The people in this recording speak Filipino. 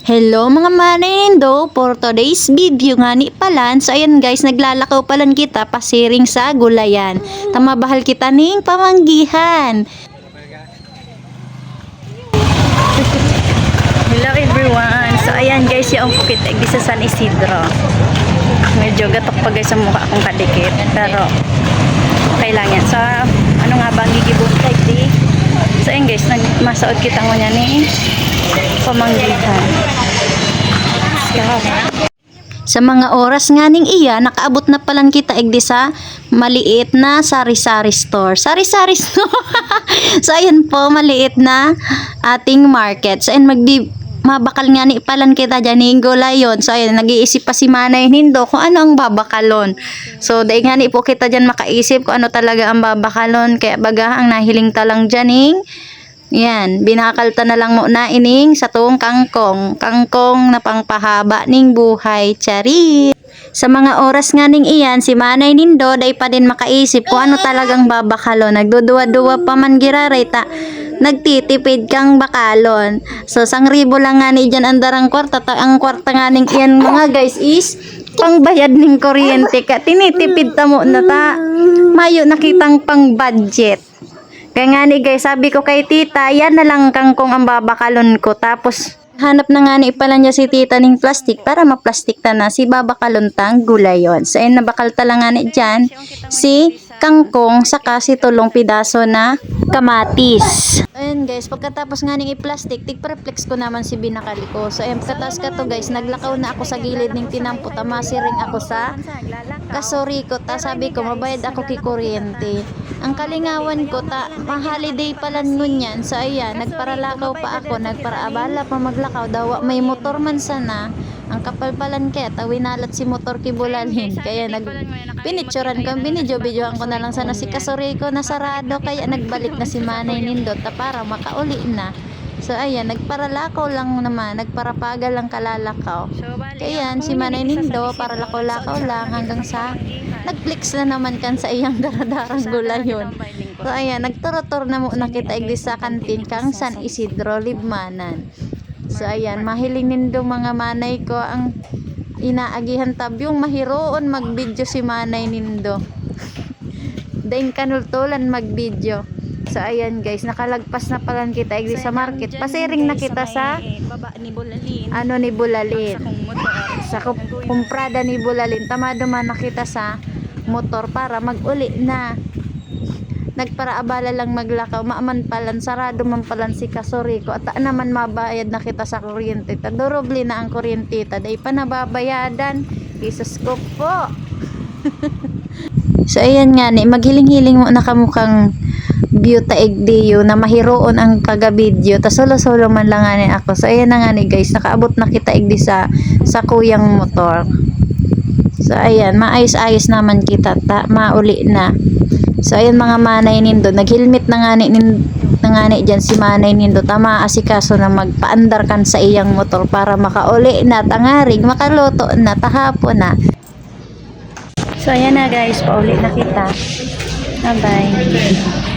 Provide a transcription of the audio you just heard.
Hello mga maninindo, for today's video nga ni palan. So ayan guys, naglalakaw palan kita pasiring sa gulayan. Tamabahal kita ning pamanggihan. Hello everyone. So ayan guys, yung pukit di sa San Isidro. Medyo gatok pa guys sa mukha akong kadikit, pero okay lang yan. So ano nga ba ang gigibuntay di? So ayan guys, nagmasaod kita mo niya ni pamanggihan. Sa mga oras nga ning iya, nakaabot na palan kita igdi sa maliit na sari-sari store. Sari-sari store. So ayan po, maliit na ating market. So ayan mabakal nga ni palan kita dyan ni gulayon. So ayan, nag-iisip pa si Manay Nindo kung ano ang babakalon. So dahil nga ni po kita dyan makaisip kung ano talaga ang babakalon. Kaya baga ang nahiling talang dyan yan, binakalta na lang muna ining sa tuong kangkong na pangpahaba ning buhay, charit. Sa mga oras nga ning iyan, si Manay Nindo day pa din makaisip kung ano talagang babakalon. Nagduduwa-duwa pa man giraray ta, nagtitipid kang bakalon. So 1,000 lang nga ni dyan andarang kwarta. Ang kwarta nga ning iyan mga guys is pangbayad ning kuryente ka. Tinitipid ta mo na ta. Mayo nakitang pang budget. Kaya nga ni guys, sabi ko kay tita, yan na lang kangkong ang babakalon ko. Tapos hanap na nga ni pala niya si tita ning plastic para maplastik ta na si babakalon tang gulayon. So ayun, nabakal ta lang nga ni dyan si kangkong saka si tulong pidaso na kamatis. Ayun guys, pagkatapos nga ning i-plastic, tig-reflex ko naman si binakali ko. So ayun, pagkatapos ka to guys, naglakaw na ako sa gilid ning tinampo, tamasiring ako sa kasori ko. Ta sabi ko, mabayad ako kay kuryente. Ang kalingawan ko, ma-holiday pala nun yan. So ayan, nagparalakaw pa ako, nagparaabala pa maglakaw daw. May motor man sana. Ang kapalpalan kaya, winalat si motor kibulalhin. Kaya pinitsuran ko, binidyo-bidyohan ko na lang sana si kasori ko na sarado. Kaya nagbalik na si Manay Nindo para makauli na. So ayan, nagparalakaw lang naman, nagparapagal lang kalalakaw. Kaya si Manay Nindo para lakaw-lakaw lang hanggang sa nagflix na naman kan sa iyang daradarang gulayon. So ayan, nagturo-turo na muna kita igdi sa kantin kang San Isidro, Libmanan. So ayan, mahiling Nindo mga manay ko ang inaagihan tab yung mahiroon mag-video si Manay Nindo. Daing kanultulan mag-video. So ayan guys, nakalagpas na palan kita igdi sa market. Pasiring na kita sa ni Bulalin. Sa kumprada ni Bulalin. Tamado man na kita sa motor para mag-uli na. Nagparaabala lang maglakaw, maaman palan, sarado man palan si kasori ko. At naman mabayad na kita sa kuryente. Durobli na ang kuryente. Day pa nababayadan. Jesus ko po. So ayan nga ni, maghiling-hiling mo na kamukhang beauty egdiyo na mahiroon ang pagabidyo. Ta solo-solo man lang nga ni ako. So ayan na nga ni guys, nakaabot na kita egdi sa kuyang motor. So ayan, maayos-ayos naman kita, mauli na. So ayan mga Manay Nindo, naghilmit na nga ni dyan si Manay Nindo, tama asikaso na magpaandar kan sa iyang motor para makauli na, tangarig, makaluto na, tahapon na. So ayan na guys, pauli na kita. Bye bye.